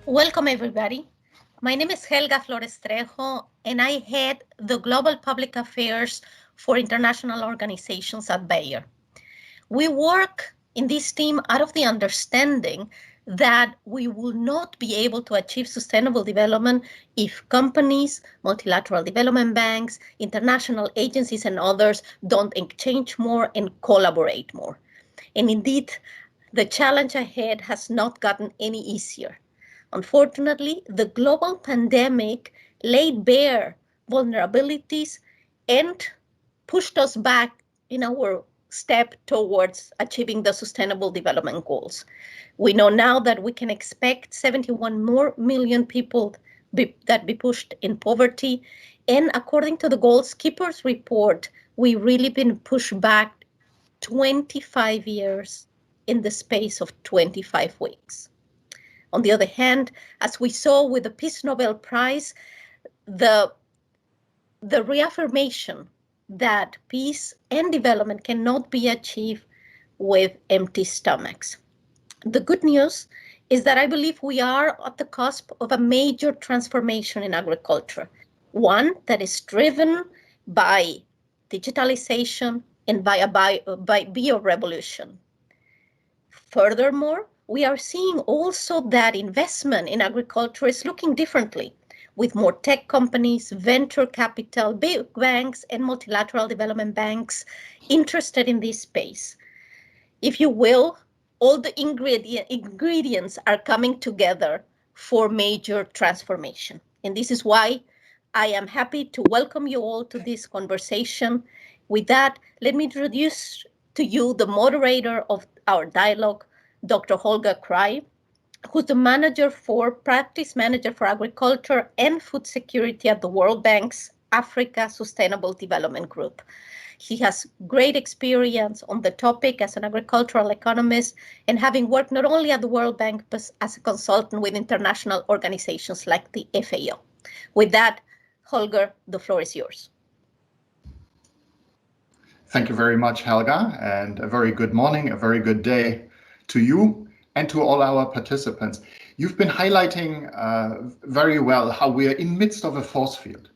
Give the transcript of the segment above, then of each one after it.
Welcome, everybody. My name is Helga Flores-Trejo, and I head the Global Public Affairs for International Organizations at Bayer. We work in this team out of the understanding that we will not be able to achieve sustainable development if companies, multilateral development banks, international agencies, and others don't exchange more and collaborate more. And indeed, the challenge ahead has not gotten any easier. Unfortunately, the global pandemic laid bare vulnerabilities and pushed us back in our step towards achieving the Sustainable Development Goals. We know now that we can expect 71 more million people that be pushed in poverty. And according to the Goals Keepers report, we really been pushed back 25 years in the space of 25 weeks. On the other hand, as we saw with the Peace Nobel Prize, the reaffirmation that peace and development cannot be achieved with empty stomachs. The good news is that I believe we are at the cusp of a major transformation in agriculture, one that is driven by digitalization and by bio-revolution. Furthermore, we are seeing also that investment in agriculture is looking differently, with more tech companies, venture capital, big banks, and multilateral development banks interested in this space. If you will, all the ingredients are coming together for major transformation. And this is why I am happy to welcome you all to this conversation. With that, let me introduce to you the moderator of our dialogue, Dr. Holger Kray, who's the practice manager for agriculture and food security at the World Bank's Africa Sustainable Development Group. He has great experience on the topic as an agricultural economist and having worked not only at the World Bank, but as a consultant with international organizations like the FAO. With that, Holger, the floor is yours. Thank you very much, Helga, and a very good morning, a very good day to you and to all our participants. You've been highlighting very well how we are in midst of a force field.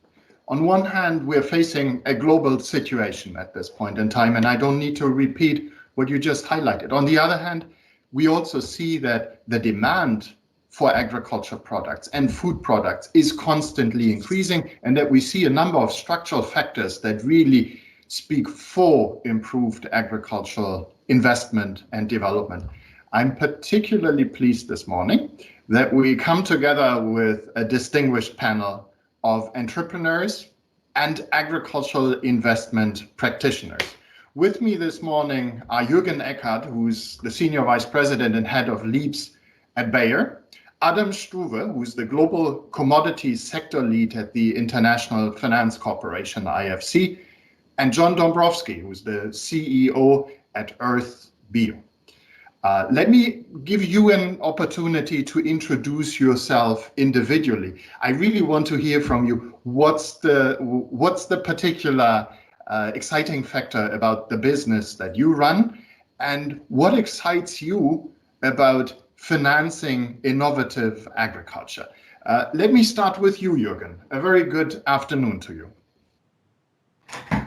On one hand, we're facing a global situation at this point in time, and I don't need to repeat what you just highlighted. On the other hand, we also see that the demand for agriculture products and food products is constantly increasing, and that we see a number of structural factors that really speak for improved agricultural investment and development. I'm particularly pleased this morning that we come together with a distinguished panel of entrepreneurs and agricultural investment practitioners. With me this morning are Juergen Eckhardt, who's the Senior Vice President and Head of LEAPS at Bayer, Adam Struve, who's the Global Commodities Sector Lead at the International Finance Corporation, IFC, and John Dombrosky, who's the CEO at Oerth Bio. Let me give you an opportunity to introduce yourself individually. I really want to hear from you. What's the particular exciting factor about the business that you run, and what excites you about financing innovative agriculture? Let me start with you, Juergen. A very good afternoon to you.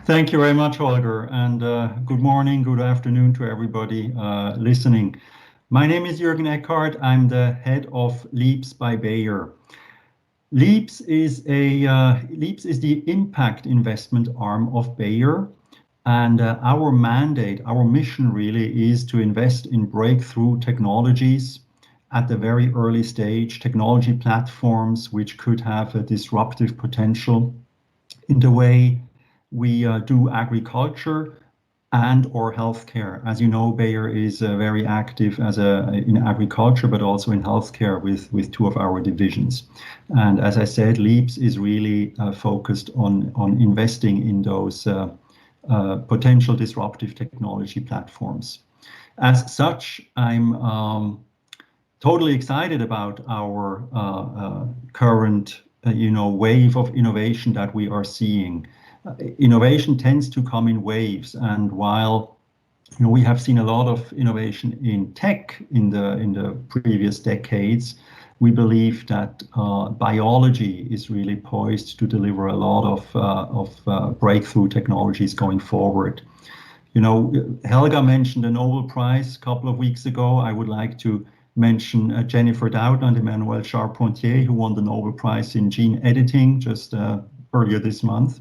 Thank you very much, Holger, and good morning, good afternoon to everybody listening. My name is Juergen Eckhardt. I'm the head of LEAPS by Bayer. LEAPS is the impact investment arm of Bayer, and our mandate, our mission really is to invest in breakthrough technologies at the very early stage, technology platforms which could have a disruptive potential in the way we do agriculture and or healthcare. As you know, Bayer is very active in agriculture, but also in healthcare with two of our divisions. And as I said, LEAPS is really focused on investing in those potential disruptive technology platforms. As such, I'm totally excited about our current wave of innovation that we are seeing. Innovation tends to come in waves, and while we have seen a lot of innovation in tech in the previous decades, we believe that biology is really poised to deliver a lot of breakthrough technologies going forward. You know, Helga mentioned a Nobel Prize a couple of weeks ago. I would like to mention Jennifer Doudna and Emmanuelle Charpentier, who won the Nobel Prize in gene editing just earlier this month.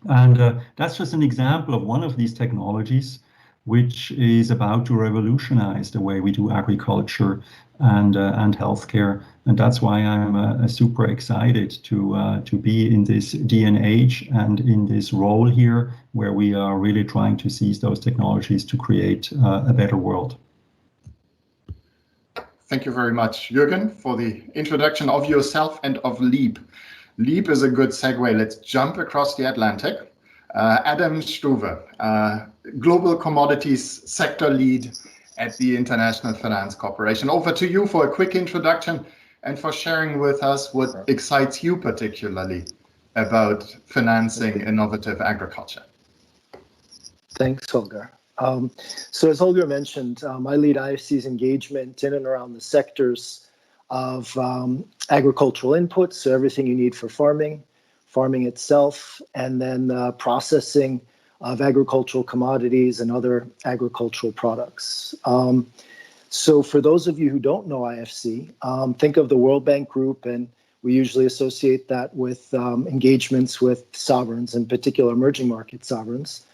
And that's just an example of one of these technologies which is about to revolutionize the way we do agriculture and healthcare. And that's why I'm super excited to be in this day and age and in this role here, where we are really trying to seize those technologies to create a better world. Thank you very much, Juergen, for the introduction of yourself and of LEAP. LEAP is a good segue. Let's jump across the Atlantic. Adam Struve, Global Commodities Sector Lead at the International Finance Corporation. Over to you for a quick introduction and for sharing with us what excites you particularly about financing innovative agriculture. Thanks, Holger. So as Holger mentioned, I lead IFC's engagement in and around the sectors of agricultural inputs, so everything you need for farming itself, and then processing of agricultural commodities and other agricultural products. So for those of you who don't know IFC, think of the World Bank Group, and we usually associate that with engagements with sovereigns, in particular emerging market sovereigns.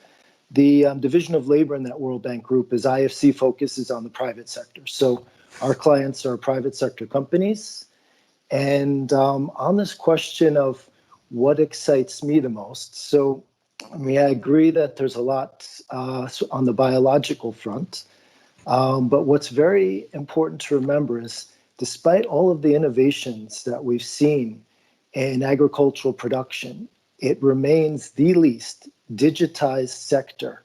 The division of labor in that World Bank Group is IFC focuses on the private sector. So our clients are private sector companies. And on this question of what excites me the most, so I mean, I agree that there's a lot on the biological front, but what's very important to remember is despite all of the innovations that we've seen in agricultural production, it remains the least digitized sector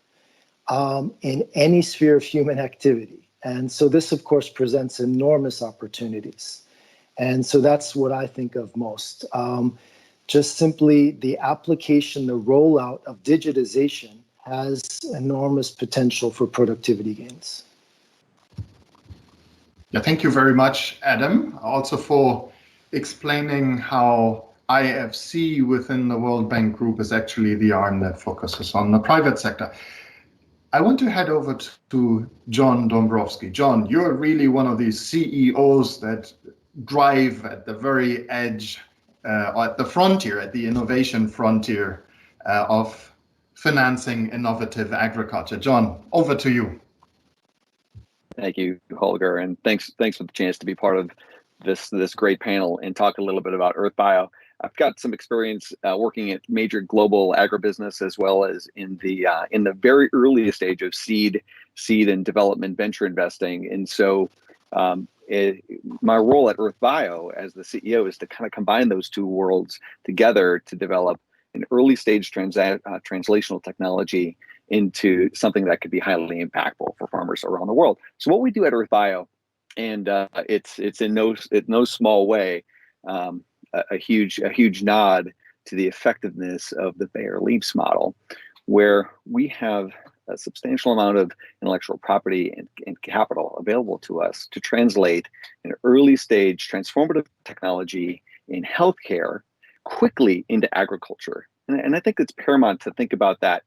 in any sphere of human activity. And so this, of course, presents enormous opportunities. And so that's what I think of most. Just simply the application, the rollout of digitization has enormous potential for productivity gains. Yeah, thank you very much, Adam, also for explaining how IFC within the World Bank Group is actually the arm that focuses on the private sector. I want to head over to John Dombrosky. John, you're really one of these CEOs that drive at the very edge, at the frontier, at the innovation frontier of financing innovative agriculture. John, over to you. Thank you, Holger, and thanks for the chance to be part of this great panel and talk a little bit about Oerth Bio. I've got some experience working at major global agribusiness as well as in the very earliest stage of seed and development venture investing. And so my role at Oerth Bio as the CEO is to kind of combine those two worlds together to develop an early stage translational technology into something that could be highly impactful for farmers around the world. So what we do at Oerth Bio, and it's in no small way a huge nod to the effectiveness of the Bayer Leaps model, where we have a substantial amount of intellectual property and capital available to us to translate an early stage transformative technology in healthcare quickly into agriculture. And I think it's paramount to think about that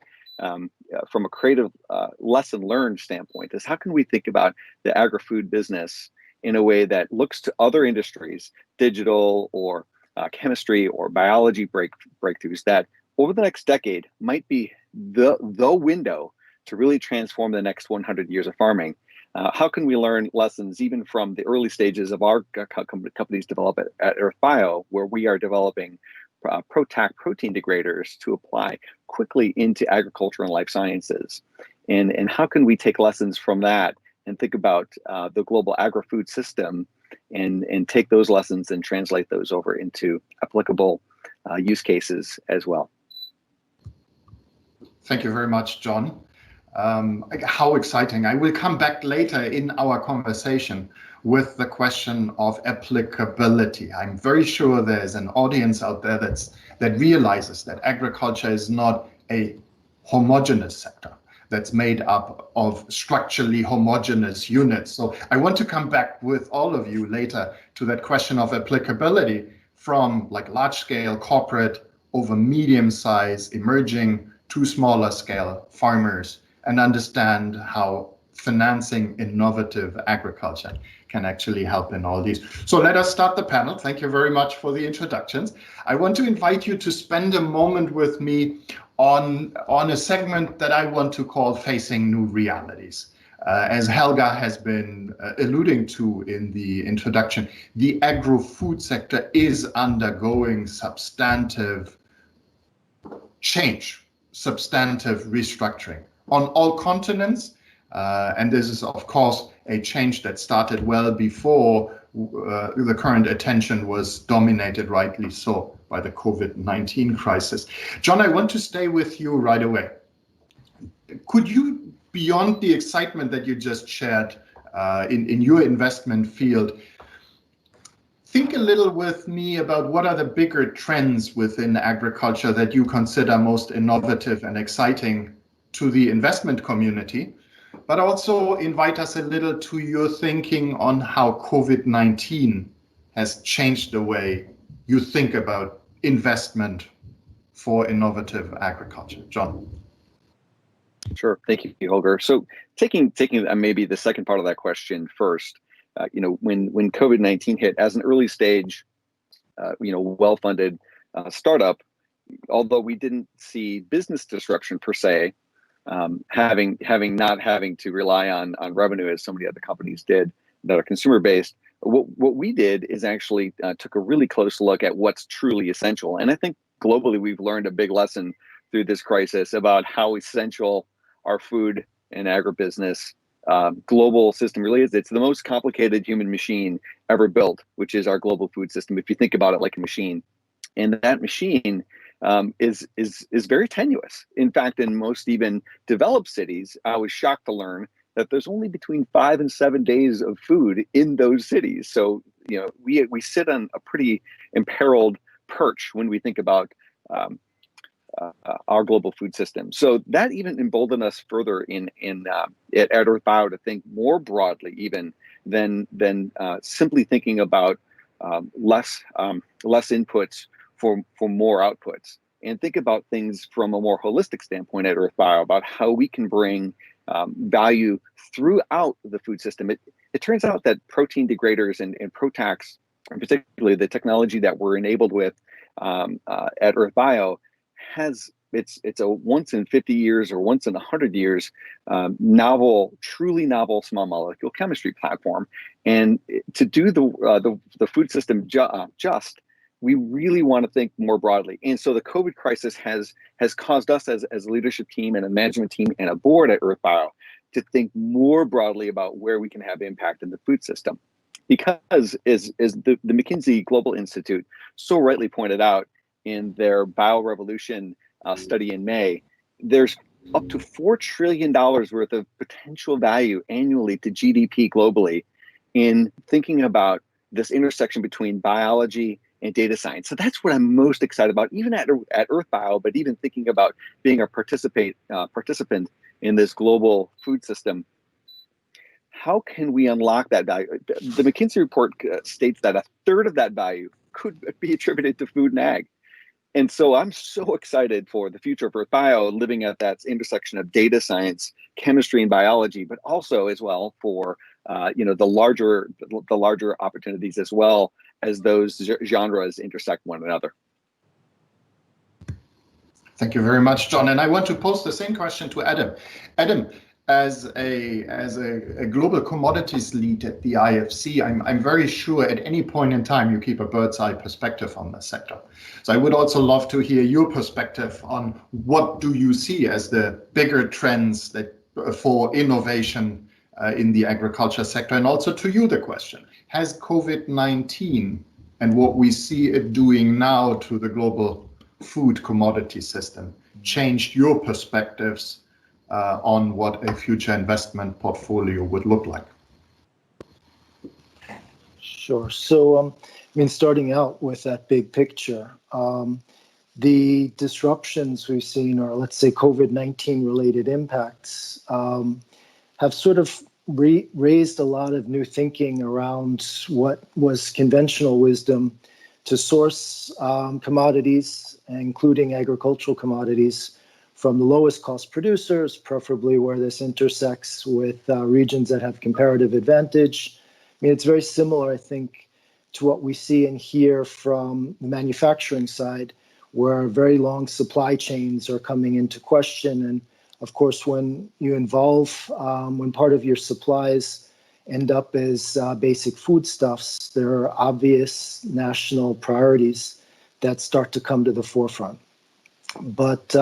from a creative lesson learned standpoint, is how can we think about the agri-food business in a way that looks to other industries, digital or chemistry or biology breakthroughs that over the next decade might be the window to really transform the next 100 years of farming. How can we learn lessons even from the early stages of our company's development at Oerth Bio, where we are developing PROTAC protein degraders to apply quickly into agriculture and life sciences? And how can we take lessons from that and think about the global agri-food system and take those lessons and translate those over into applicable use cases as well? Thank you very much, John. How exciting. I will come back later in our conversation with the question of applicability. I'm very sure there's an audience out there that realizes that agriculture is not a homogeneous sector. that's made up of structurally homogeneous units. So I want to come back with all of you later to that question of applicability from like large scale corporate over medium size emerging to smaller scale farmers, and understand how financing innovative agriculture can actually help in all these. So let us start the panel. Thank you very much for the introductions. I want to invite you to spend a moment with me on a segment that I want to call Facing New Realities. As Helga has been alluding to in the introduction, the agro-food sector is undergoing substantive change, substantive restructuring on all continents. And this is, of course, a change that started well before the current attention was dominated, rightly so, by the COVID-19 crisis. John, I want to stay with you right away. Could you, beyond the excitement that you just shared in your investment field, think a little with me about what are the bigger trends within agriculture that you consider most innovative and exciting to the investment community, but also invite us a little to your thinking on how COVID-19 has changed the way you think about investment for innovative agriculture. John. Sure. Thank you, Holger. So taking maybe the second part of that question first, when COVID-19 hit as an early stage, well-funded startup, although we didn't see business disruption per se, not having to rely on revenue as so many other companies did that are consumer based, what we did is actually took a really close look at what's truly essential. And I think globally we've learned a big lesson through this crisis about how essential our food and agribusiness global system really is. It's the most complicated human machine ever built, which is our global food system, if you think about it like a machine. And that machine is very tenuous. In fact, in most even developed cities, I was shocked to learn that there's only between 5 and 7 days of food in those cities. So we sit on a pretty imperiled perch when we think about our global food system. So that even emboldened us further at Oerth Bio to think more broadly even than simply thinking about less inputs for more outputs, and think about things from a more holistic standpoint at Oerth Bio about how we can bring value throughout the food system. It turns out that protein degraders and PROTACs, and particularly the technology that we're enabled with at Oerth Bio, it's a once in 50 years or once in 100 years truly novel small molecule chemistry platform. And to do the food system just, we really want to think more broadly. And so the COVID crisis has caused us as a leadership team and a management team and a board at Oerth Bio to think more broadly about where we can have impact in the food system. Because as the McKinsey Global Institute so rightly pointed out in their biorevolution study in May, there's up to $4 trillion worth of potential value annually to GDP globally in thinking about this intersection between biology and data science. So that's what I'm most excited about, even at Oerth Bio, but even thinking about being a participant in this global food system. How can we unlock that value? The McKinsey report states that 1/3 of that value could be attributed to food and ag. And so I'm so excited for the future of Oerth Bio, living at that intersection of data science, chemistry, and biology, but also as well for the larger opportunities as well as those genres intersect one another. Thank you very much, John. And I want to pose the same question to Adam. Adam, as a global commodities lead at the IFC, I'm very sure at any point in time you keep a bird's eye perspective on the sector. So I would also love to hear your perspective on what do you see as the bigger trends that for innovation in the agriculture sector, and also to you the question, has COVID-19 and what we see it doing now to the global food commodity system changed your perspectives on what a future investment portfolio would look like? Sure. So, starting out with that big picture, the disruptions we've seen, or let's say COVID-19 related impacts, have sort of raised a lot of new thinking around what was conventional wisdom to source commodities, including agricultural commodities, from the lowest cost producers, preferably where this intersects with regions that have comparative advantage. I mean, it's very similar, I think, to what we see and hear from the manufacturing side, where very long supply chains are coming into question. And of course, when you involve, when part of your supplies end up as basic foodstuffs, there are obvious national priorities that start to come to the forefront. But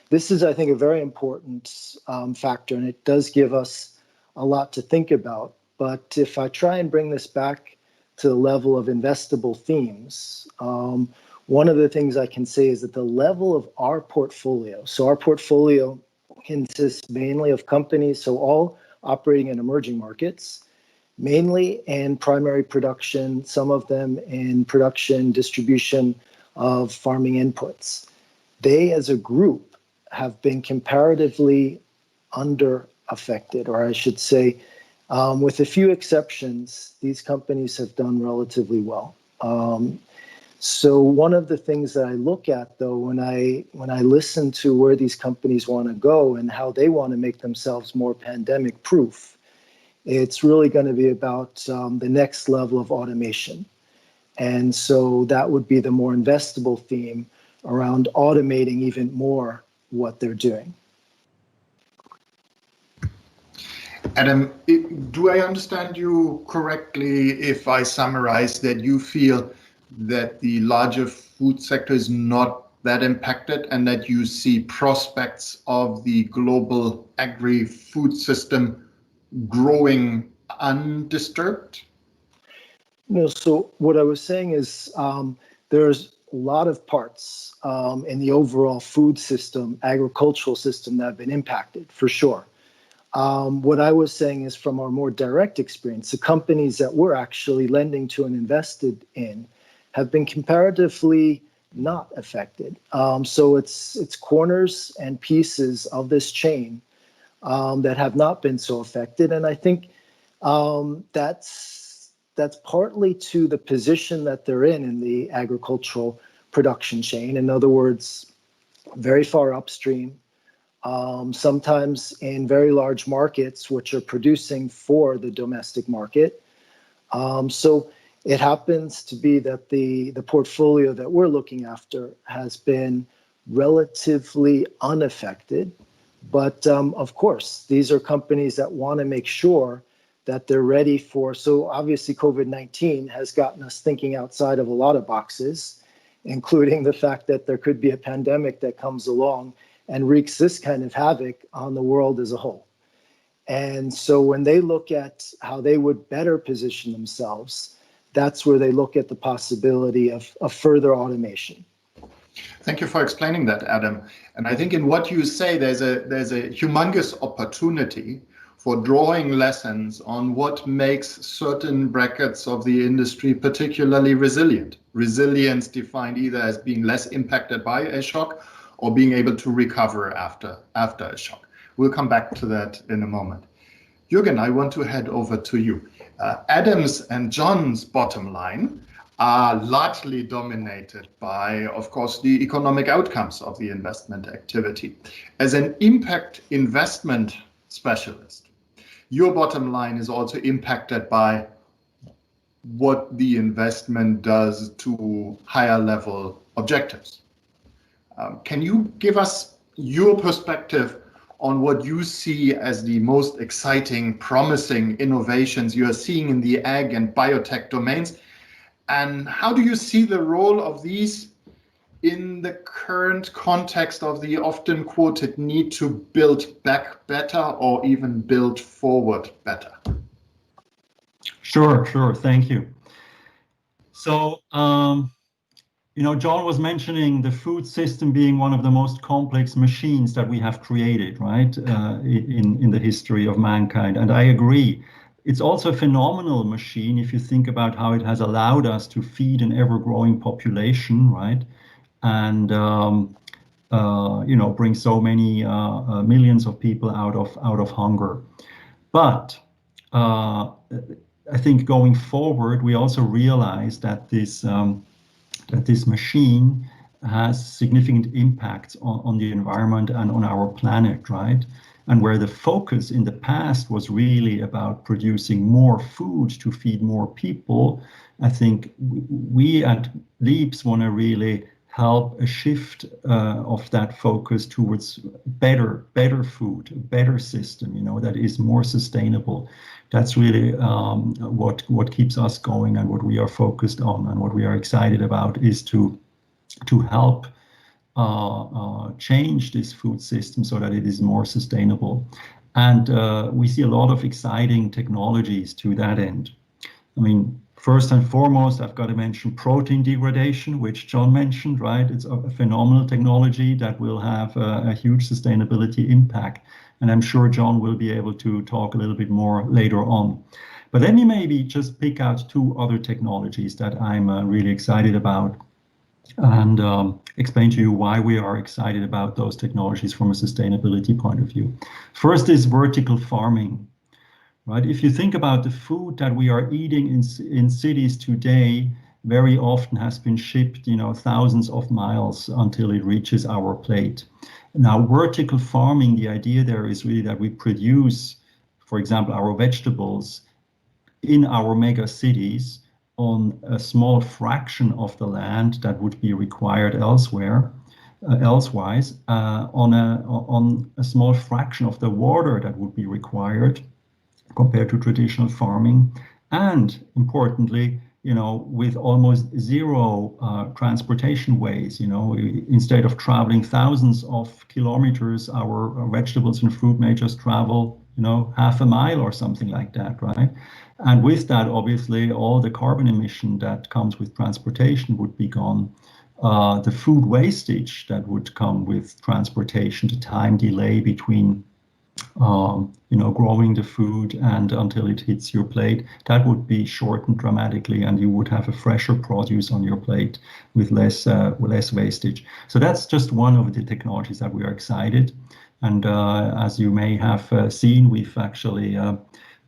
this is, I think, a very important factor, and it does give us a lot to think about. But if I try and bring this back to the level of investable themes, one of the things I can say is that the level of our portfolio, so our portfolio consists mainly of companies, so all operating in emerging markets, mainly in primary production, some of them in production, distribution of farming inputs. They, as a group, have been comparatively under-affected, or I should say, with a few exceptions, these companies have done relatively well. So one of the things that I look at, though, when I listen to where these companies want to go and how they want to make themselves more pandemic proof, it's really going to be about the next level of automation. And so that would be the more investable theme around automating even more what they're doing. Adam, do I understand you correctly if I summarize that you feel that the larger food sector is not that impacted and that you see prospects of the global agri-food system growing undisturbed? No, so what I was saying is there's a lot of parts in the overall food system, agricultural system that have been impacted, for sure. What I was saying is from our more direct experience, the companies that we're actually lending to and invested in have been comparatively not affected. So it's corners and pieces of this chain that have not been so affected. And I think that's partly to the position that they're in the agricultural production chain. In other words, very far upstream, sometimes in very large markets, which are producing for the domestic market. So it happens to be that the portfolio that we're looking after has been relatively unaffected. But of course, these are companies that want to make sure that they're ready for, so obviously COVID-19 has gotten us thinking outside of a lot of boxes, including the fact that there could be a pandemic that comes along and wreaks this kind of havoc on the world as a whole. And so when they look at how they would better position themselves, that's where they look at the possibility of further automation. Thank you for explaining that, Adam. And I think in what you say, there's a humongous opportunity for drawing lessons on what makes certain brackets of the industry particularly resilient. Resilience defined either as being less impacted by a shock or being able to recover after a shock. We'll come back to that in a moment. Juergen, I want to head over to you. Adam's and John's bottom line are largely dominated by, of course, the economic outcomes of the investment activity. As an impact investment specialist, your bottom line is also impacted by what the investment does to higher level objectives. Can you give us your perspective on what you see as the most exciting, promising innovations you are seeing in the ag and biotech domains? And how do you see the role of these in the current context of the often quoted need to build back better or even build forward better? Sure. Thank you. So, John was mentioning the food system being one of the most complex machines that we have created, right, in the history of mankind. And I agree. It's also a phenomenal machine if you think about how it has allowed us to feed an ever-growing population, right? and bring so many millions of people out of hunger. But I think going forward, we also realize that this machine has significant impacts on the environment and on our planet, right? And where the focus in the past was really about producing more food to feed more people, I think we at Leaps want to really help a shift of that focus towards better food, a better system, that is more sustainable. That's really what keeps us going, and what we are focused on, and what we are excited about is to help change this food system so that it is more sustainable. And we see a lot of exciting technologies to that end. I mean, first and foremost, I've got to mention protein degradation, which John mentioned, right? It's a phenomenal technology that will have a huge sustainability impact. And I'm sure John will be able to talk a little bit more later on. But let me maybe just pick out two other technologies that I'm really excited about, and explain to you why we are excited about those technologies from a sustainability point of view. First is vertical farming. Right? If you think about the food that we are eating in cities today, very often has been shipped, thousands of miles until it reaches our plate. Now, vertical farming, the idea there is really that we produce, for example, our vegetables in our mega cities on a small fraction of the land that would be required elsewhere, elsewise, on a small fraction of the water that would be required compared to traditional farming, and importantly, with almost zero transportation ways. Instead of traveling thousands of kilometers, our vegetables and fruit may just travel, half a mile or something like that, right? And with that, obviously, all the carbon emission that comes with transportation would be gone. The food wastage that would come with transportation, the time delay between growing the food and until it hits your plate, that would be shortened dramatically, and you would have a fresher produce on your plate with less wastage. So that's just one of the technologies that we are excited. And as you may have seen, we've actually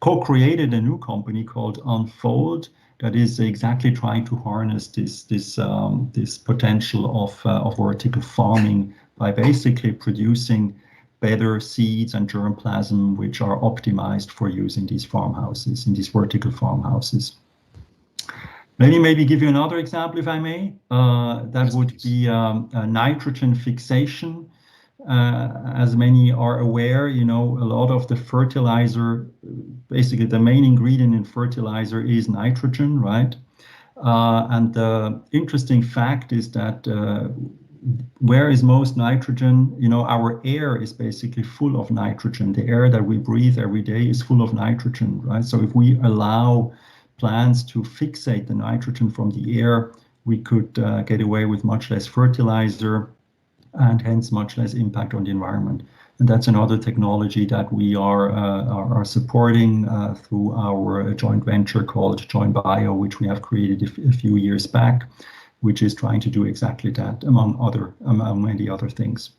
co-created a new company called Unfold that is exactly trying to harness this potential of vertical farming by basically producing better seeds and germplasm, which are optimized for use in these farmhouses, in these vertical farmhouses. Let me maybe give you another example, if I may. That would be nitrogen fixation. As many are aware, a lot of the fertilizer, basically the main ingredient in fertilizer is nitrogen, right? And the interesting fact is that where is most nitrogen? Our air is basically full of nitrogen. The air that we breathe every day is full of nitrogen, right? So if we allow plants to fixate the nitrogen from the air, we could get away with much less fertilizer and hence much less impact on the environment. And that's another technology that we are supporting through our joint venture called Oerth Bio, which we have created a few years back, which is trying to do exactly that, among many other things.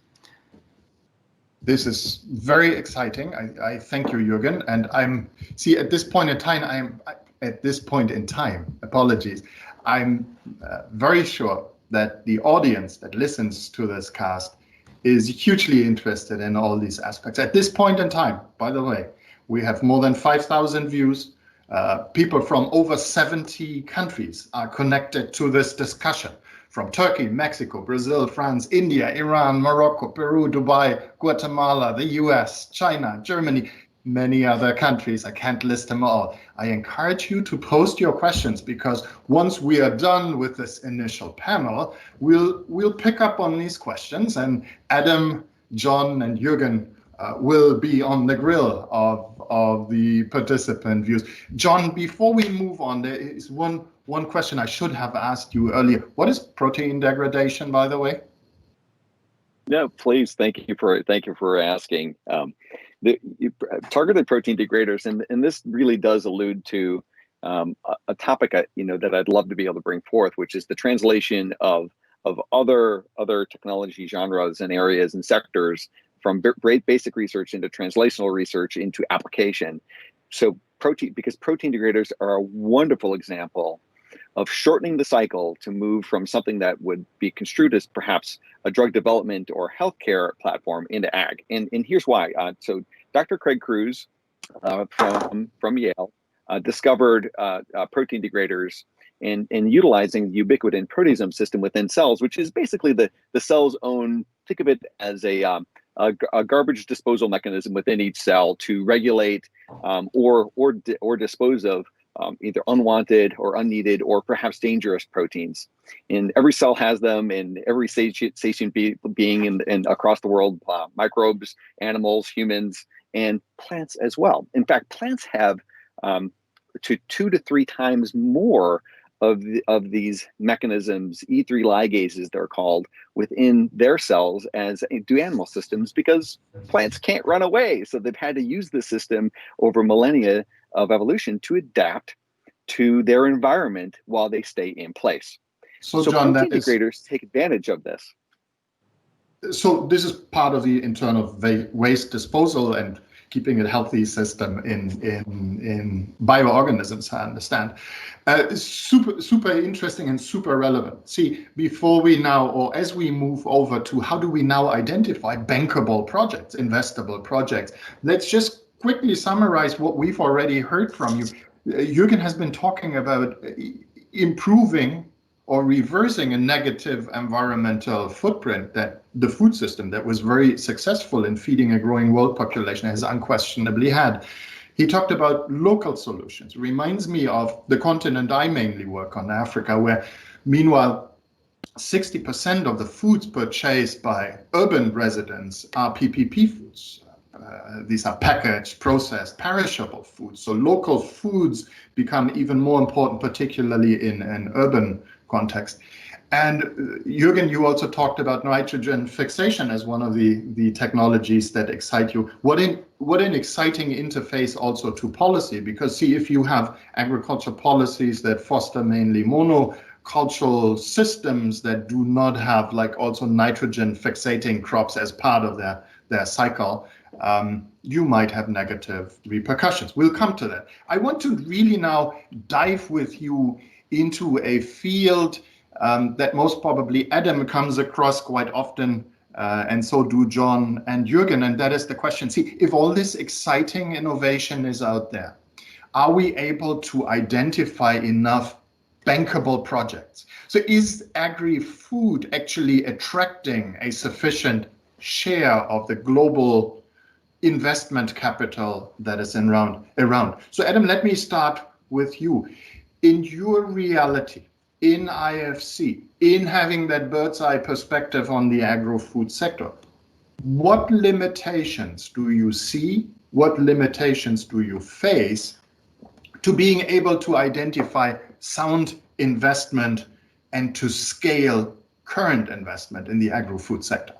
This is very exciting. I thank you, Juergen. And at this point in time, apologies, I'm very sure that the audience that listens to this cast is hugely interested in all these aspects. At this point in time, by the way, we have more than 5,000 views. People from over 70 countries are connected to this discussion, from Turkey, Mexico, Brazil, France, India, Iran, Morocco, Peru, Dubai, Guatemala, the US, China, Germany, many other countries. I can't list them all. I encourage you to post your questions, because once we are done with this initial panel, we'll pick up on these questions, and Adam, John, and Juergen will be on the grill of the participant views. John, before we move on, there is one question I should have asked you earlier. What is protein degradation, by the way? No, please. Thank you for asking. The targeted protein degraders, and this really does allude to a topic that I'd love to be able to bring forth, which is the translation of other technology genres and areas and sectors, from basic research into translational research into application. So because protein degraders are a wonderful example of shortening the cycle to move from something that would be construed as perhaps a drug development or healthcare platform into ag. And here's why. So Dr. Craig Crews from Yale discovered protein degraders and utilizing the ubiquitin proteasome system within cells, which is basically the cell's own, think of it as a garbage disposal mechanism within each cell to regulate or dispose of either unwanted or unneeded or perhaps dangerous proteins. And every cell has them, and every sentient being in across the world, microbes, animals, humans, and plants as well. In fact, plants have to 2 to 3 times more of these mechanisms, E3 ligases they're called, within their cells as do animal systems, because plants can't run away. So they've had to use the system over millennia of evolution to adapt to their environment while they stay in place. So John, protein degraders take advantage of this. So this is part of the internal waste disposal and keeping a healthy system in bioorganisms, I understand. Super interesting and super relevant. See, before we now, or as we move over to how do we now identify bankable projects, investable projects, let's just quickly summarize what we've already heard from you. Juergen has been talking about improving or reversing a negative environmental footprint that the food system that was very successful in feeding a growing world population has unquestionably had. He talked about local solutions. Reminds me of the continent I mainly work on, Africa, where meanwhile 60% of the foods purchased by urban residents are PPP foods. These are packaged, processed, perishable foods. So local foods become even more important, particularly in an urban context. And Juergen, you also talked about nitrogen fixation as one of the technologies that excite you. What an exciting interface also to policy, because see, if you have agriculture policies that foster mainly monocultural systems that do not have like also nitrogen fixating crops as part of their cycle, you might have negative repercussions. We'll come to that. I want to really now dive with you into a field that most probably Adam comes across quite often, and so do John and Juergen, and that is the question. See, if all this exciting innovation is out there, are we able to identify enough bankable projects? So is agri-food actually attracting a sufficient share of the global investment capital that is around? So Adam, let me start with you. In your reality, in IFC, in having that bird's eye perspective on the agro-food sector, what limitations do you see? What limitations do you face to being able to identify sound investment and to scale current investment in the agro-food sector?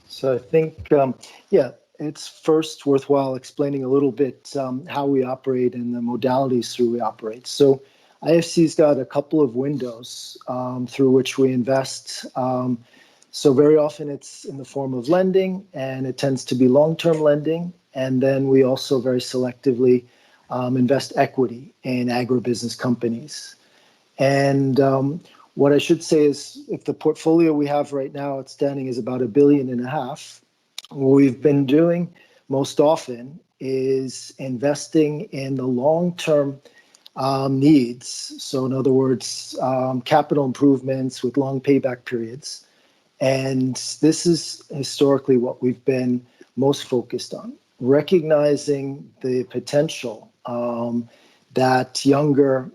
So I think, it's first worthwhile explaining a little bit how we operate and the modalities through we operate. So IFC's got a couple of windows through which we invest. So very often it's in the form of lending, and it tends to be long-term lending. And then we also very selectively invest equity in agribusiness companies. And what I should say is, if the portfolio we have right now outstanding is about $1.5 billion, what we've been doing most often is investing in the long-term needs. So in other words, capital improvements with long payback periods. And this is historically what we've been most focused on, recognizing the potential that younger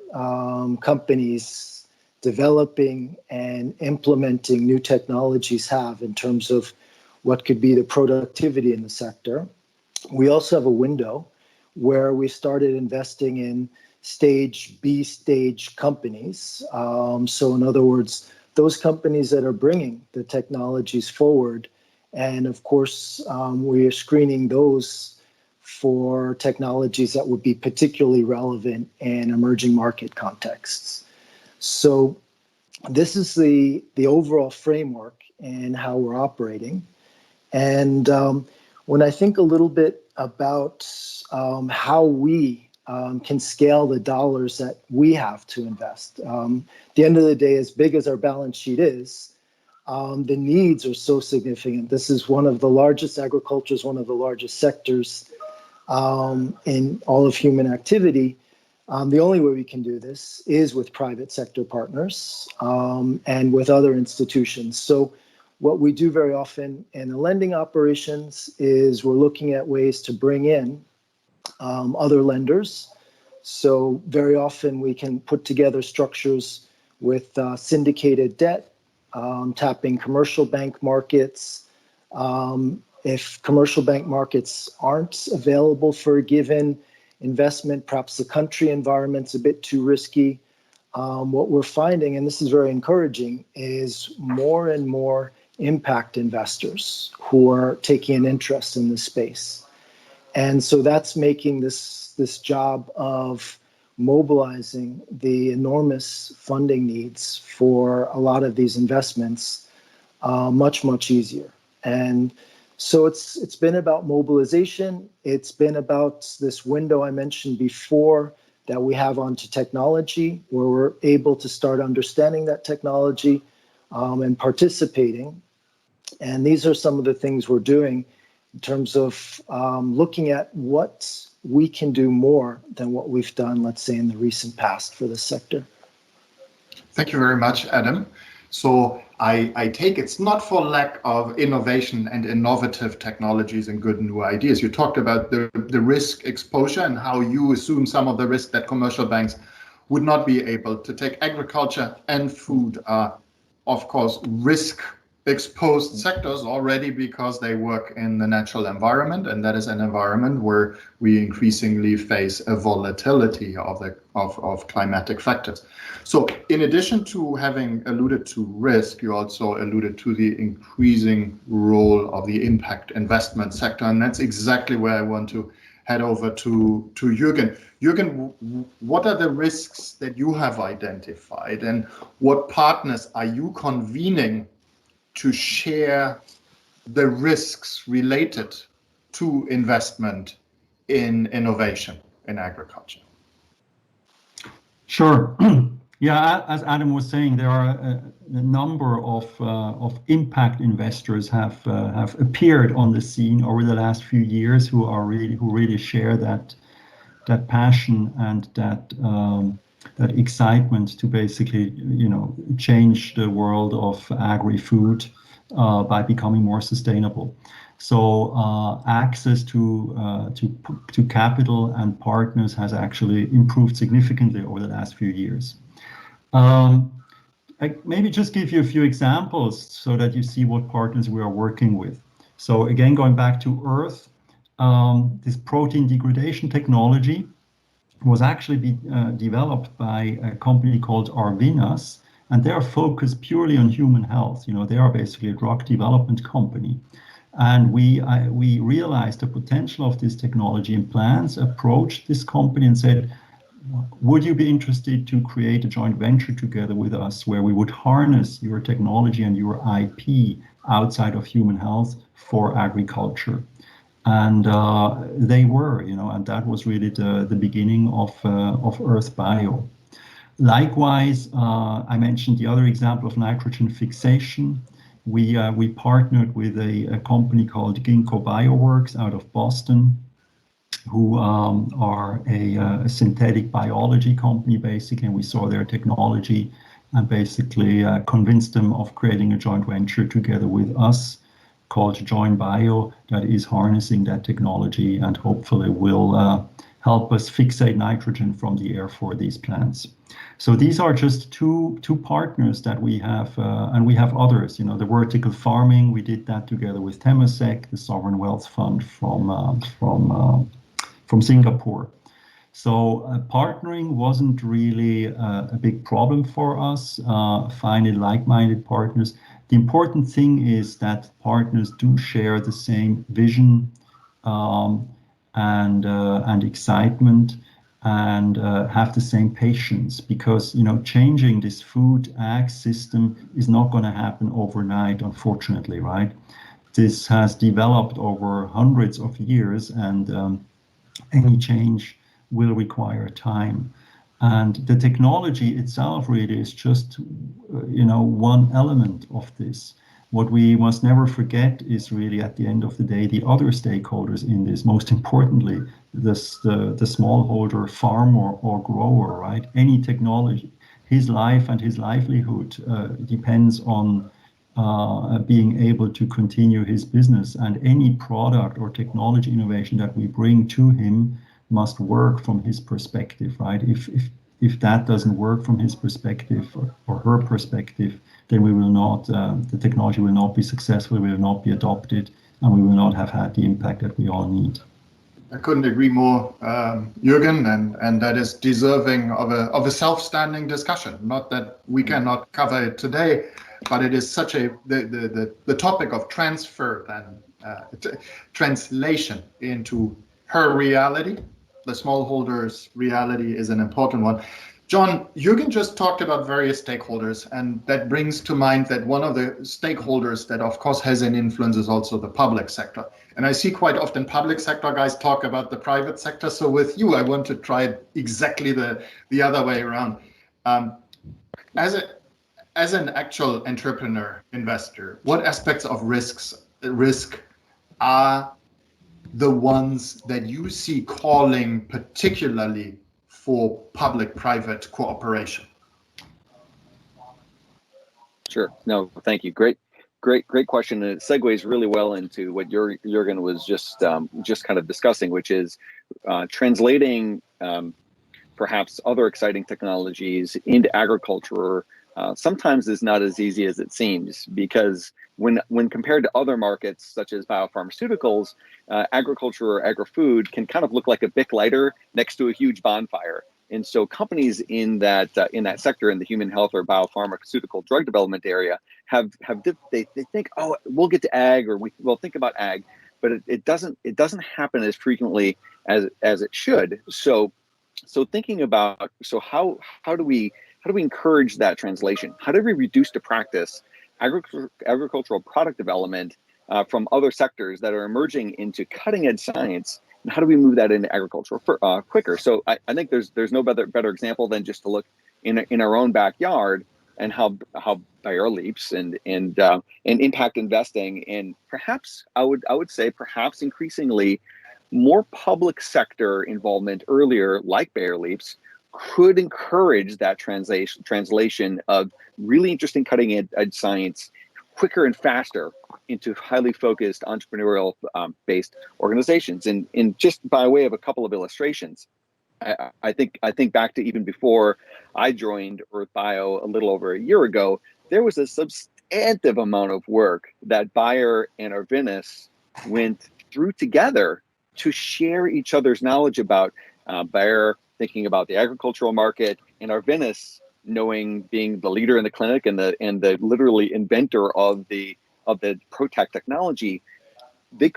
companies developing and implementing new technologies have in terms of what could be the productivity in the sector. We also have a window where we started investing in B stage companies. So in other words, those companies that are bringing the technologies forward. And of course, we are screening those for technologies that would be particularly relevant in emerging market contexts. So this is the overall framework and how we're operating. And when I think a little bit about how we can scale the dollars that we have to invest, at the end of the day, as big as our balance sheet is, the needs are so significant. This is one of the largest, agriculture is one of the largest sectors in all of human activity. The only way we can do this is with private sector partners and with other institutions. So what we do very often in the lending operations is we're looking at ways to bring in other lenders. So very often we can put together structures with syndicated debt, tapping commercial bank markets. If commercial bank markets aren't available for a given investment, perhaps the country environment's a bit too risky. What we're finding, and this is very encouraging, is more and more impact investors who are taking an interest in this space. And so that's making this job of mobilizing the enormous funding needs for a lot of these investments much, much easier. And so it's been about mobilization. It's been about this window I mentioned before that we have onto technology, where we're able to start understanding that technology and participating. And these are some of the things we're doing in terms of looking at what we can do more than what we've done, let's say, in the recent past for this sector. Thank you very much, Adam. So I take it's not for lack of innovation and innovative technologies and good new ideas. You talked about the risk exposure and how you assume some of the risk that commercial banks would not be able to take. Agriculture and food are, of course, risk exposed sectors already because they work in the natural environment, and that is an environment where we increasingly face a volatility of climatic factors. So in addition to having alluded to risk, you also alluded to the increasing role of the impact investment sector, and that's exactly where I want to head over to Juergen. Juergen, what are the risks that you have identified, and what partners are you convening to share the risks related to investment in innovation in agriculture? Sure. Yeah, as Adam was saying, there are a number of impact investors have appeared on the scene over the last few years who really share that passion and that excitement to basically change the world of agri-food by becoming more sustainable. So access to capital and partners has actually improved significantly over the last few years. I maybe just give you a few examples so that you see what partners we are working with. So again, going back to Oerth, this protein degradation technology was actually developed by a company called Arvinas, and they are focused purely on human health. They are basically a drug development company. And we realized the potential of this technology and plans, approached this company and said, would you be interested to create a joint venture together with us where we would harness your technology and your IP outside of human health for agriculture? And they were, and that was really the beginning of Oerth Bio. Likewise, I mentioned the other example of nitrogen fixation. We partnered with a company called Ginkgo Bioworks out of Boston, who are a synthetic biology company, basically, and we saw their technology and basically convinced them of creating a joint venture together with us called Join Bio that is harnessing that technology and hopefully will help us fixate nitrogen from the air for these plants. So these are just two partners that we have, and we have others. The vertical farming, we did that together with Temasek, the sovereign wealth fund from Singapore. So partnering wasn't really a big problem for us, finding like-minded partners. The important thing is that partners do share the same vision and excitement, and have the same patience, because changing this food ag system is not going to happen overnight, unfortunately, right? This has developed over hundreds of years, and any change will require time. And the technology itself really is just one element of this. What we must never forget is really, at the end of the day, the other stakeholders in this. Most importantly, the smallholder farmer or grower, right? Any technology, his life and his livelihood depends on being able to continue his business. And any product or technology innovation that we bring to him must work from his perspective, right? If that doesn't work from his perspective or her perspective, then we will not, the technology will not be successful, will not be adopted, and we will not have had the impact that we all need. I couldn't agree more, Juergen, and that is deserving of a self-standing discussion. Not that we cannot cover it today, but it is such the topic of transfer and translation into her reality. The smallholders' reality is an important one. John, Juergen just talked about various stakeholders, and that brings to mind that one of the stakeholders that of course has an influence is also the public sector. And I see quite often public sector guys talk about the private sector. So with you, I want to try it exactly the other way around. As an actual entrepreneur, investor, what aspects of risk are the ones that you see calling particularly for public-private cooperation? Sure. No, thank you. Great question. And it segues really well into what Juergen was just kind of discussing, which is translating perhaps other exciting technologies into agriculture. Sometimes is not as easy as it seems, because when compared to other markets such as biopharmaceuticals, agriculture or agri-food can kind of look like a Bic lighter next to a huge bonfire. And so companies in that sector, in the human health or biopharmaceutical drug development area, they think, oh, we'll get to ag, or we'll think about ag, but it doesn't happen as frequently as it should. So thinking about, how do we encourage that translation? How do we reduce to practice agricultural product development from other sectors that are emerging into cutting edge science? And how do we move that into agriculture quicker? So I think there's no better example than just to look in our own backyard and how Bayer leaps and impact investing, and perhaps I would say perhaps increasingly more public sector involvement earlier, like Bayer leaps, could encourage that translation of really interesting cutting edge science quicker and faster into highly focused entrepreneurial based organizations. And just by way of a couple of illustrations, I think back to even before I joined Oerth Bio a little over a year ago, there was a substantive amount of work that Bayer and Arvinas went through together to share each other's knowledge about Bayer thinking about the agricultural market, and Arvinas being the leader in the clinic and the literally inventor of the ProTech technology.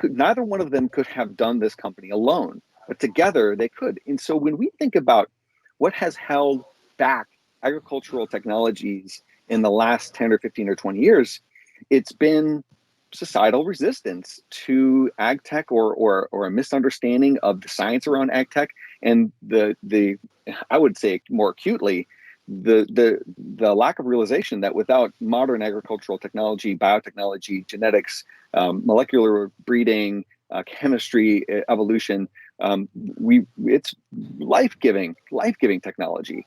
Neither one of them could have done this company alone, but together they could. And so when we think about what has held back agricultural technologies in the last 10 or 15 or 20 years, it's been societal resistance to ag tech or a misunderstanding of the science around ag tech, and the I would say more acutely the lack of realization that without modern agricultural technology, biotechnology, genetics, molecular breeding, chemistry, evolution, it's life-giving technology.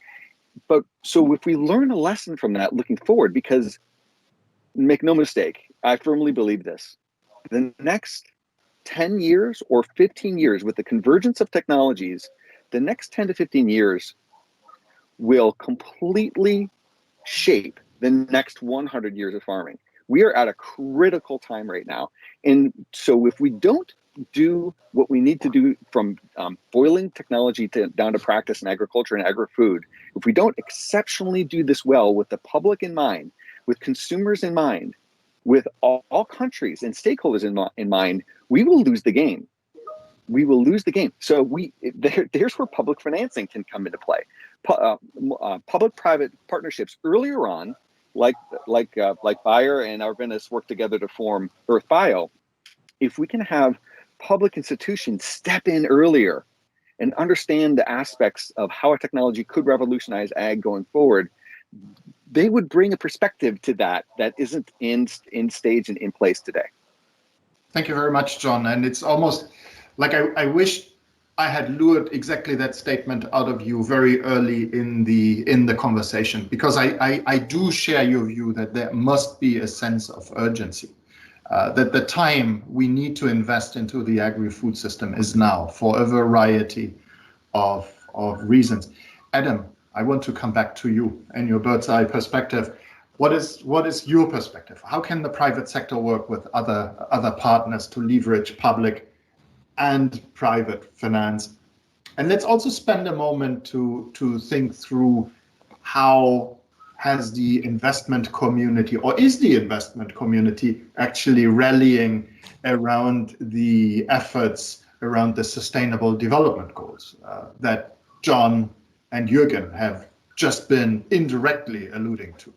But so if we learn a lesson from that looking forward, because make no mistake, I firmly believe this, the next 10 years or 15 years, with the convergence of technologies, the next 10 to 15 years will completely shape the next 100 years of farming. We are at a critical time right now. And so if we don't do what we need to do, from boiling technology down to practice in agriculture and agri-food, if we don't exceptionally do this well with the public in mind, with consumers in mind, with all countries and stakeholders in mind, we will lose the game. we will lose the game. So there's where public financing can come into play. Public-private partnerships earlier on, like Bayer and Arvinas work together to form Oerth Bio. If we can have public institutions step in earlier and understand the aspects of how a technology could revolutionize ag going forward, they would bring a perspective to that isn't in stage and in place today. Thank you very much, John. And it's almost like I wish I had lured exactly that statement out of you very early in the conversation, because I do share your view that there must be a sense of urgency. That the time we need to invest into the agri-food system is now for a variety of reasons. Adam, I want to come back to you and your bird's eye perspective. What is your perspective? How can the private sector work with other partners to leverage public and private finance? And let's also spend a moment to think through how has the investment community, or is the investment community actually rallying around the efforts around the Sustainable Development Goals that John and Juergen have just been indirectly alluding to?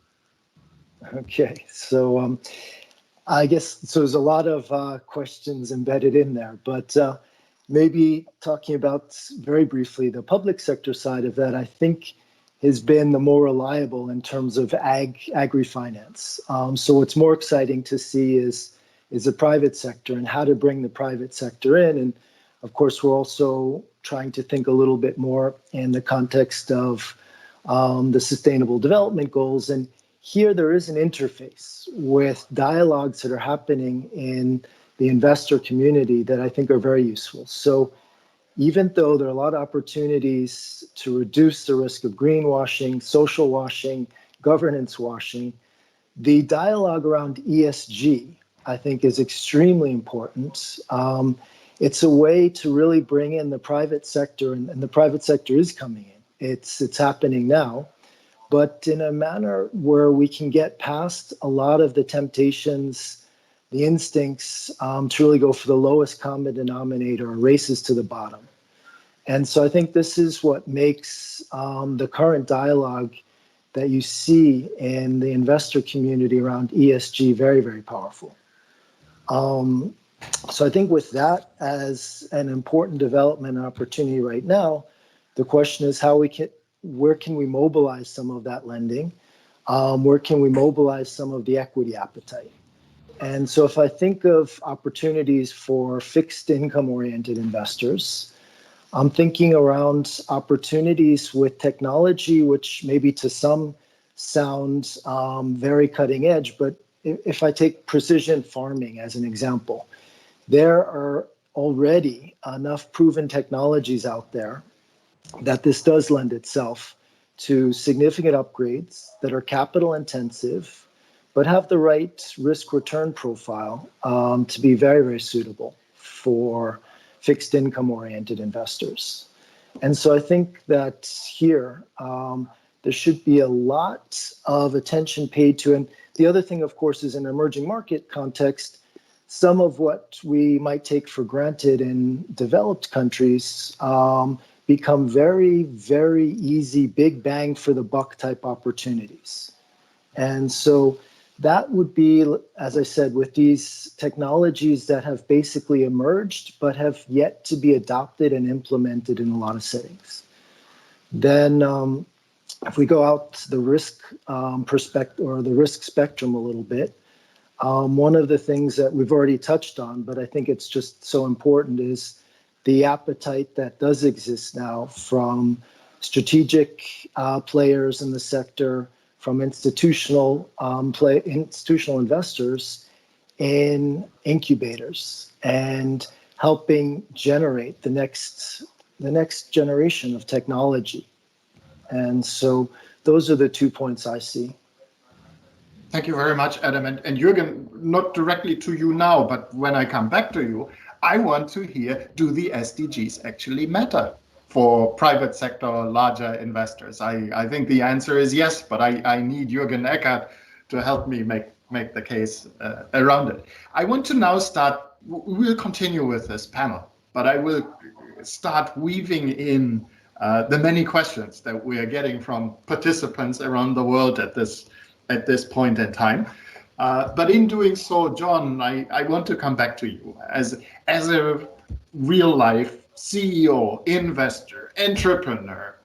Okay, so I guess so there's a lot of questions embedded in there, but maybe talking about very briefly the public sector side of that, I think has been the more reliable in terms of agri-finance. So what's more exciting to see is the private sector and how to bring the private sector in. And of course, we're also trying to think a little bit more in the context of the Sustainable Development Goals. And here there is an interface with dialogues that are happening in the investor community that I think are very useful. So even though there are a lot of opportunities to reduce the risk of greenwashing, social washing, governance washing, the dialogue around ESG, I think, is extremely important. It's a way to really bring in the private sector, and the private sector is coming in. It's happening now, but in a manner where we can get past a lot of the temptations, the instincts to really go for the lowest common denominator, races to the bottom. And so I think this is what makes the current dialogue that you see in the investor community around ESG very, very powerful. So I think with that as an important development opportunity right now, the question is where can we mobilize some of that lending? Where can we mobilize some of the equity appetite? And so if I think of opportunities for fixed income oriented investors, I'm thinking around opportunities with technology, which maybe to some sound very cutting edge, but if I take precision farming as an example, there are already enough proven technologies out there that this does lend itself to significant upgrades that are capital intensive, but have the right risk return profile to be very, very suitable for fixed income oriented investors. And so I think that here there should be a lot of attention paid to. And the other thing, of course, is in an emerging market context, some of what we might take for granted in developed countries become very, very easy, big bang for the buck type opportunities. And so that would be, as I said, with these technologies that have basically emerged, but have yet to be adopted and implemented in a lot of settings. Then if we go out the risk perspective or the risk spectrum a little bit, one of the things that we've already touched on, but I think it's just so important, is the appetite that does exist now from strategic players in the sector, from institutional investors in incubators and helping generate the next generation of technology. And so those are the 2 points I see. Thank you very much, Adam. And Juergen, not directly to you now, but when I come back to you, I want to hear, do the SDGs actually matter for private sector, larger investors? I think the answer is yes, but I need Juergen Eckhardt to help me make the case around it. I want to now start, we'll continue with this panel, but I will start weaving in the many questions that we are getting from participants around the world at this point in time. But in doing so, John, I want to come back to you as a real life CEO, investor, entrepreneur.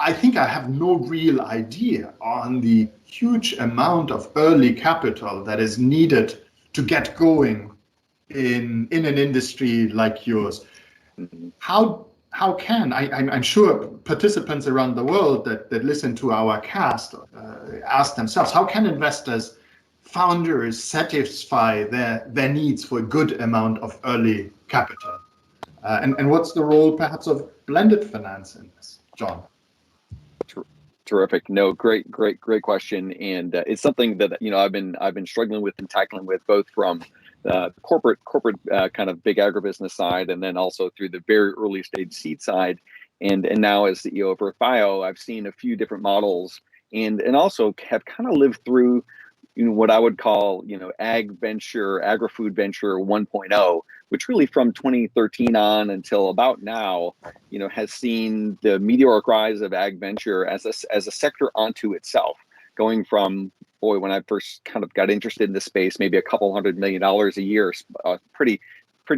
I think I have no real idea on the huge amount of early capital that is needed to get going in an industry like yours. How can I'm sure participants around the world that listen to our cast ask themselves, how can investors, founders satisfy their needs for a good amount of early capital? And what's the role perhaps of blended finance in this, John? Terrific. No, great question, and it's something that I've been struggling with and tackling with, both from corporate kind of big agribusiness side, and then also through the very early stage seed side, and now as CEO of Oerth Bio, I've seen a few different models, and also have kind of lived through what I would call agri-food venture 1.0, which really from 2013 on until about now, has seen the meteoric rise of ag venture as a sector onto itself, going from, when I first kind of got interested in this space, maybe a couple $100 million a year, a pretty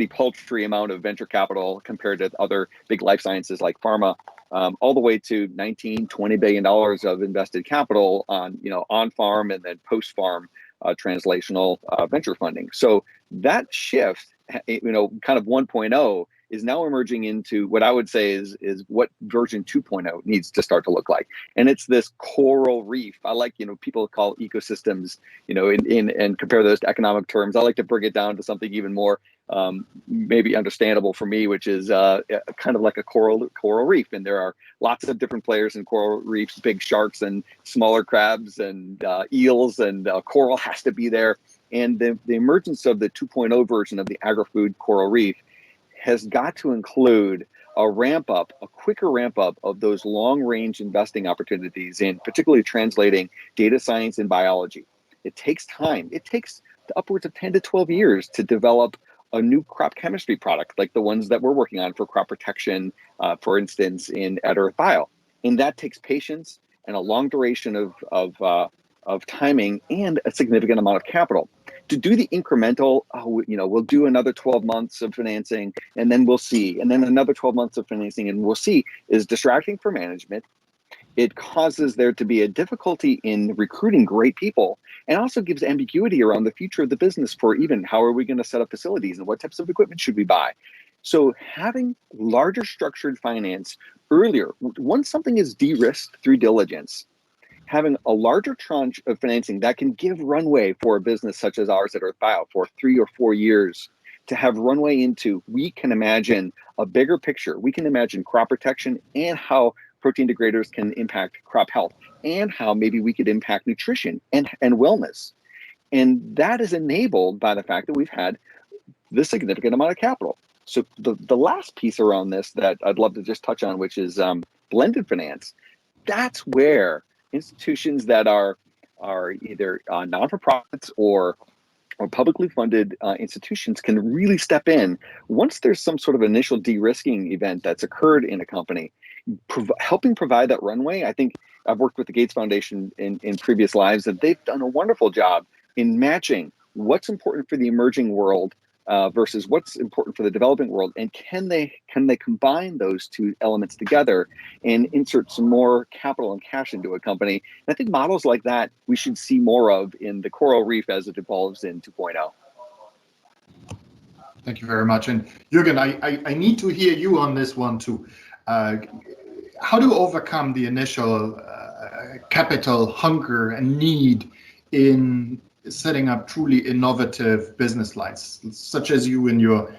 paltry amount of venture capital compared to other big life sciences like pharma, all the way to $19-20 billion of invested capital on farm and then post farm translational venture funding. So that shift, kind of 1.0, is now emerging into what I would say is what version 2.0 needs to start to look like. And it's this coral reef. I like, people call ecosystems, and compare those to economic terms. I like to bring it down to something even more maybe understandable for me, which is kind of like a coral reef. And there are lots of different players in coral reefs, big sharks and smaller crabs and eels, and coral has to be there. And the emergence of the 2.0 version of the agri-food coral reef has got to include a quicker ramp up of those long range investing opportunities, in particularly translating data science and biology. It takes time. It takes upwards of 10 to 12 years to develop a new crop chemistry product like the ones that we're working on for crop protection, for instance, at Oerth Bio. And that takes patience and a long duration of timing and a significant amount of capital. To do the incremental, we'll do another 12 months of financing and then we'll see, and then another 12 months of financing and we'll see, is distracting for management. It causes there to be a difficulty in recruiting great people, and also gives ambiguity around the future of the business for even how are we going to set up facilities and what types of equipment should we buy. So having larger structured finance earlier, once something is de-risked through diligence, having a larger tranche of financing that can give runway for a business such as ours at Oerth Bio for 3 or 4 years, to have runway into, we can imagine a bigger picture. We can imagine crop protection and how protein degraders can impact crop health, and how maybe we could impact nutrition and wellness. And that is enabled by the fact that we've had this significant amount of capital. So the last piece around this that I'd love to just touch on, which is blended finance. That's where institutions that are either non-for-profits or publicly funded institutions can really step in once there's some sort of initial de-risking event that's occurred in a company, helping provide that runway. I think I've worked with the Gates Foundation in previous lives, and they've done a wonderful job in matching what's important for the emerging world versus what's important for the developing world, and can they combine those two elements together and insert some more capital and cash into a company. And I think models like that we should see more of in the coral reef as it evolves in 2.0. Thank you very much. And Juergen, I need to hear you on this one too. How to overcome the initial capital hunger and need in setting up truly innovative business lines, such as you in your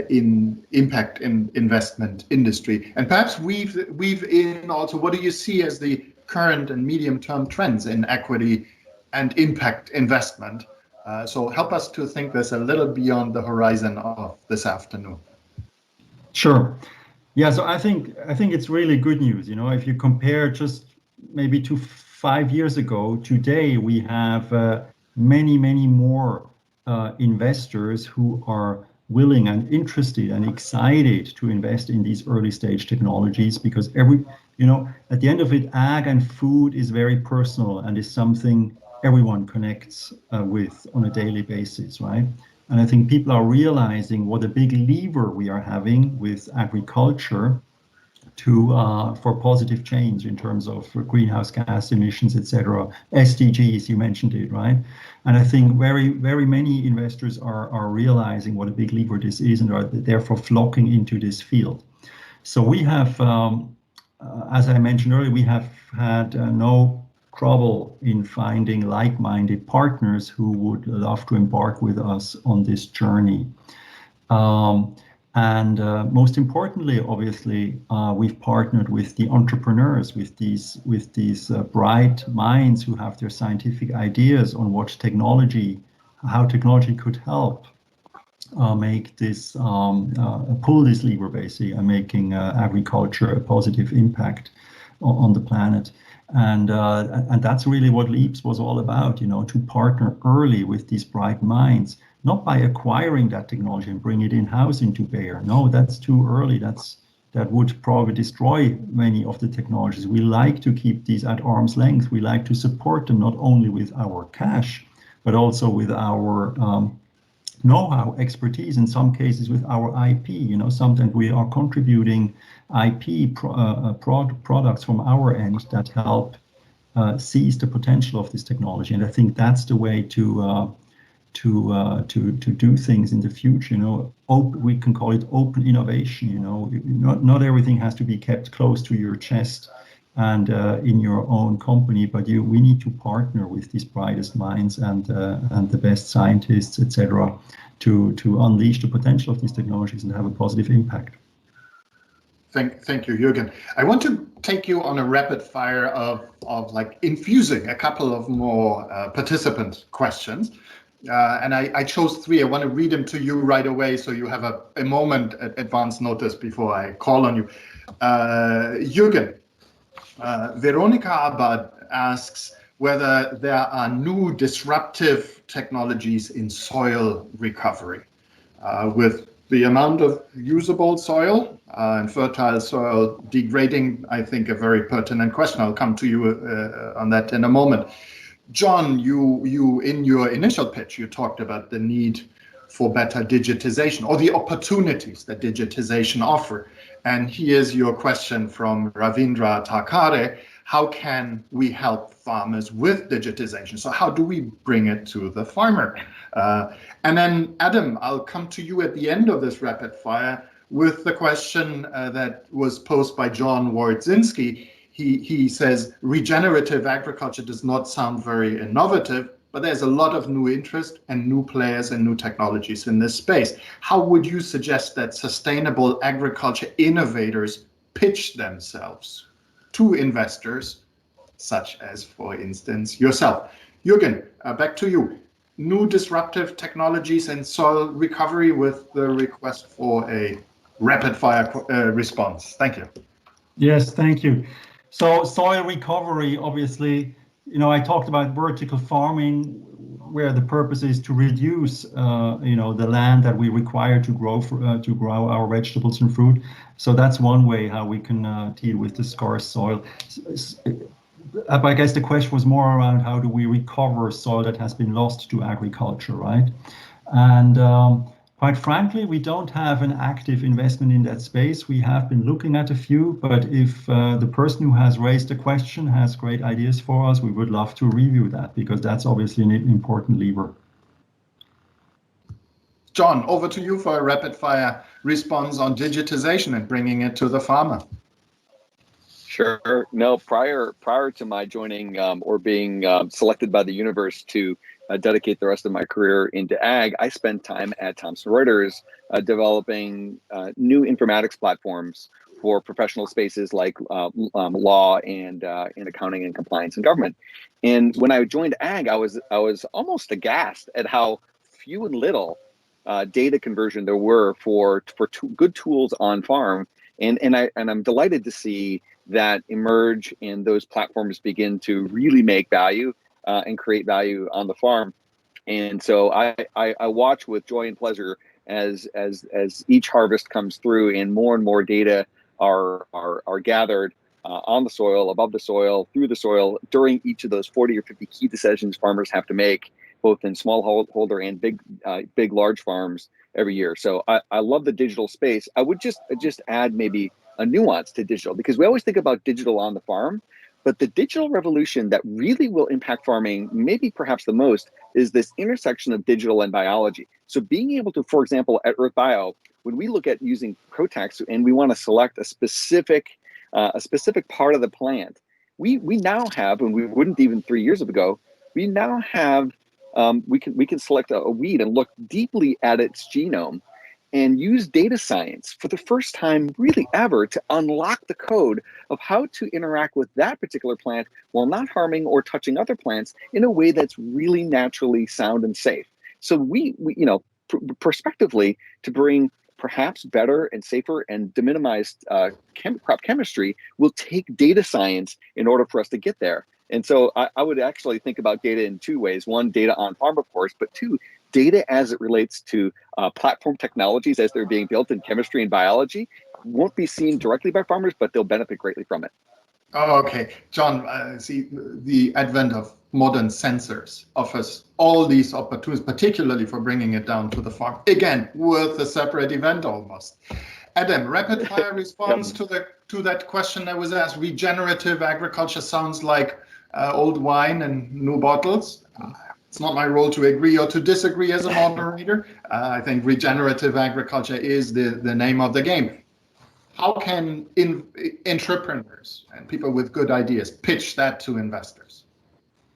in impact investment industry, and perhaps weave in also, what do you see as the current and medium-term trends in equity and impact investment? So help us to think this a little beyond the horizon of this afternoon. Sure. Yeah, so I think it's really good news. If you compare just maybe to 5 years ago, today we have many more investors who are willing and interested and excited to invest in these early stage technologies, because at the end of it, ag and food is very personal and is something everyone connects with on a daily basis, right? And I think people are realizing what a big lever we are having with agriculture for positive change in terms of greenhouse gas emissions, etc. SDGs, you mentioned it, right? And I think very, very many investors are realizing what a big lever this is and are therefore flocking into this field. So we have, as I mentioned earlier, we have had no trouble in finding like-minded partners who would love to embark with us on this journey. And most importantly, obviously, we've partnered with the entrepreneurs, with these bright minds who have their scientific ideas on how technology could help make this, pull this lever basically, and making agriculture a positive impact on the planet. And that's really what LEAPS was all about, to partner early with these bright minds, not by acquiring that technology and bring it in-house into Bayer. No, that's too early. That would probably destroy many of the technologies. We like to keep these at arm's length. We like to support them not only with our cash, but also with our know-how, expertise, in some cases with our IP. Sometimes we are contributing IP products from our end that help seize the potential of this technology. And I think that's the way to do things in the future. We can call it open innovation. Not everything has to be kept close to your chest and in your own company, but we need to partner with these brightest minds and the best scientists, etc., to unleash the potential of these technologies and have a positive impact. Thank you, Juergen. I want to take you on a rapid fire of like infusing a couple of more participant questions. And I chose 3. I want to read them to you right away, so you have a moment at advance notice before I call on you. Juergen, Veronica Abad asks whether there are new disruptive technologies in soil recovery. With the amount of usable soil and fertile soil degrading, I think a very pertinent question. I'll come to you on that in a moment. John, you in your initial pitch, you talked about the need for better digitization or the opportunities that digitization offer. And here's your question from Ravindra Takare. How can we help farmers with digitization? So how do we bring it to the farmer? And then Adam, I'll come to you at the end of this rapid fire with the question that was posed by John Wardzinski. He says, regenerative agriculture does not sound very innovative, but there's a lot of new interest and new players and new technologies in this space. How would you suggest that sustainable agriculture innovators pitch themselves to investors, such as, for instance, yourself? Juergen, back to you. New disruptive technologies and soil recovery with the request for a rapid fire response. Thank you. Yes, thank you. So soil recovery, obviously, I talked about vertical farming, where the purpose is to reduce, the land that we require to grow our vegetables and fruit. So that's one way how we can deal with the scarce soil. I guess the question was more around how do we recover soil that has been lost to agriculture, right? And quite frankly, we don't have an active investment in that space. We have been looking at a few, but if the person who has raised the question has great ideas for us, we would love to review that, because that's obviously an important lever. John, over to you for a rapid fire response on digitization and bringing it to the farmer. Sure. No, prior to my joining or being selected by the universe to dedicate the rest of my career into ag, I spent time at Thomson Reuters developing new informatics platforms for professional spaces like law and accounting and compliance and government. And when I joined ag, I was almost aghast at how few and little data conversion there were for good tools on farm. And I'm delighted to see that emerge and those platforms begin to really make value and create value on the farm. And so I watch with joy and pleasure as each harvest comes through and more data are gathered on the soil, above the soil, through the soil, during each of those 40 or 50 key decisions farmers have to make, both in smallholder and big large farms every year. So I love the digital space. I would just add maybe a nuance to digital, because we always think about digital on the farm, but the digital revolution that really will impact farming, maybe perhaps the most, is this intersection of digital and biology. So being able to, for example, at Oerth Bio, when we look at using Protex and we want to select a specific part of the plant, we now have, and we wouldn't even 3 years ago, we now have, we can select a weed and look deeply at its genome and use data science for the first time really ever to unlock the code of how to interact with that particular plant while not harming or touching other plants in a way that's really naturally sound and safe. So we prospectively, to bring perhaps better and safer and de-minimized crop chemistry will take data science in order for us to get there. And so I would actually think about data in two ways. One, data on farm, of course, but two, data as it relates to platform technologies as they're being built in chemistry and biology won't be seen directly by farmers, but they'll benefit greatly from it. Oh, okay. John, see, the advent of modern sensors offers all these opportunities, particularly for bringing it down to the farm. Again, worth a separate event almost. Adam, rapid fire response to that question that was asked. Regenerative agriculture sounds like old wine and new bottles. It's not my role to agree or to disagree as a moderator. I think regenerative agriculture is the name of the game. How can entrepreneurs and people with good ideas pitch that to investors?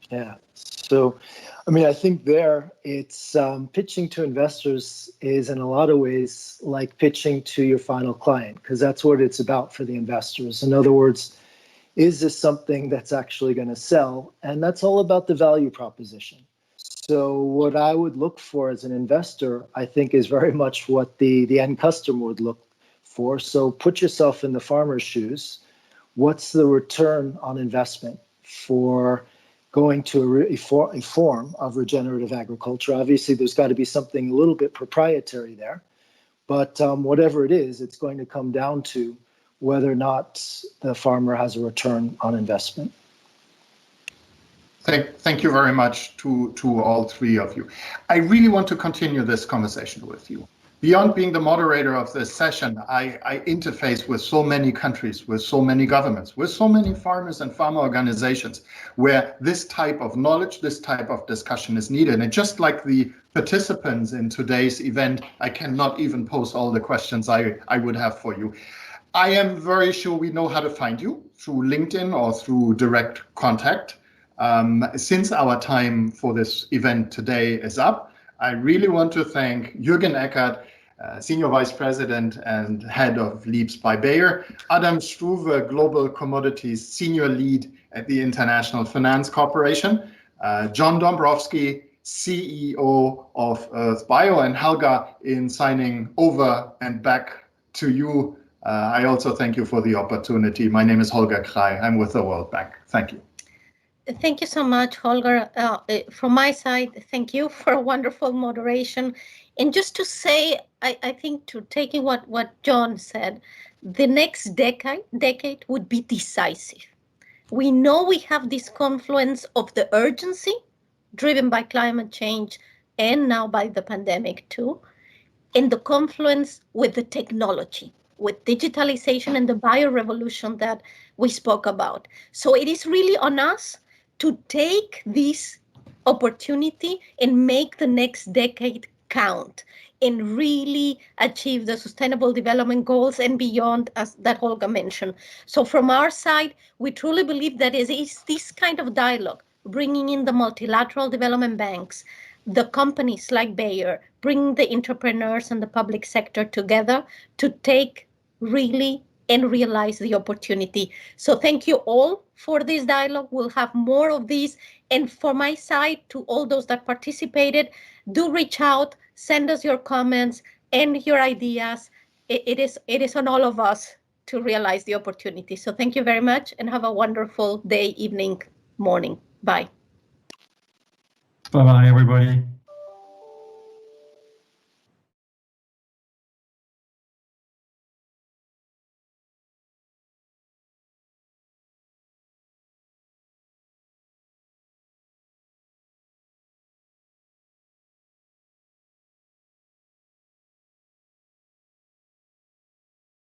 Yeah, so I mean, I think there it's pitching to investors is in a lot of ways like pitching to your final client, because that's what it's about for the investors. In other words, is this something that's actually going to sell? And that's all about the value proposition. So what I would look for as an investor, I think, is very much what the end customer would look for. So put yourself in the farmer's shoes. What's the return on investment for going to a form of regenerative agriculture? Obviously, there's got to be something a little bit proprietary there. But whatever it is, it's going to come down to whether or not the farmer has a return on investment. Thank you very much to all three of you. I really want to continue this conversation with you. Beyond being the moderator of this session, I interface with so many countries, with so many governments, with so many farmers and farmer organizations where this type of knowledge, this type of discussion is needed. And just like the participants in today's event, I cannot even pose all the questions I would have for you. I am very sure we know how to find you through LinkedIn or through direct contact. Since our time for this event today is up, I really want to thank Juergen Eckhardt, Senior Vice President and Head of Leaps by Bayer, Adam Struve, Global Commodities Senior Lead at the International Finance Corporation, John Dombrosky, CEO of Oerth Bio, and Helga in signing over and back to you. I also thank you for the opportunity. My name is Holger Kray. I'm with the World Bank. Thank you. Thank you so much, Holger. From my side, thank you for a wonderful moderation. And just to say, I think to taking what John said, the next decade would be decisive. We know we have this confluence of the urgency driven by climate change and now by the pandemic too, and the confluence with the technology, with digitalization and the bio-revolution that we spoke about. So it is really on us to take this opportunity and make the next decade count and really achieve the Sustainable Development Goals and beyond, as that Holger mentioned. So from our side, we truly believe that it is this kind of dialogue, bringing in the multilateral development banks, the companies like Bayer, bringing the entrepreneurs and the public sector together to take really and realize the opportunity. So thank you all for this dialogue. We'll have more of these. And for my side, to all those that participated, do reach out, send us your comments and your ideas. It is on all of us to realize the opportunity. So thank you very much and have a wonderful day, evening, morning. Bye. Bye-bye, everybody.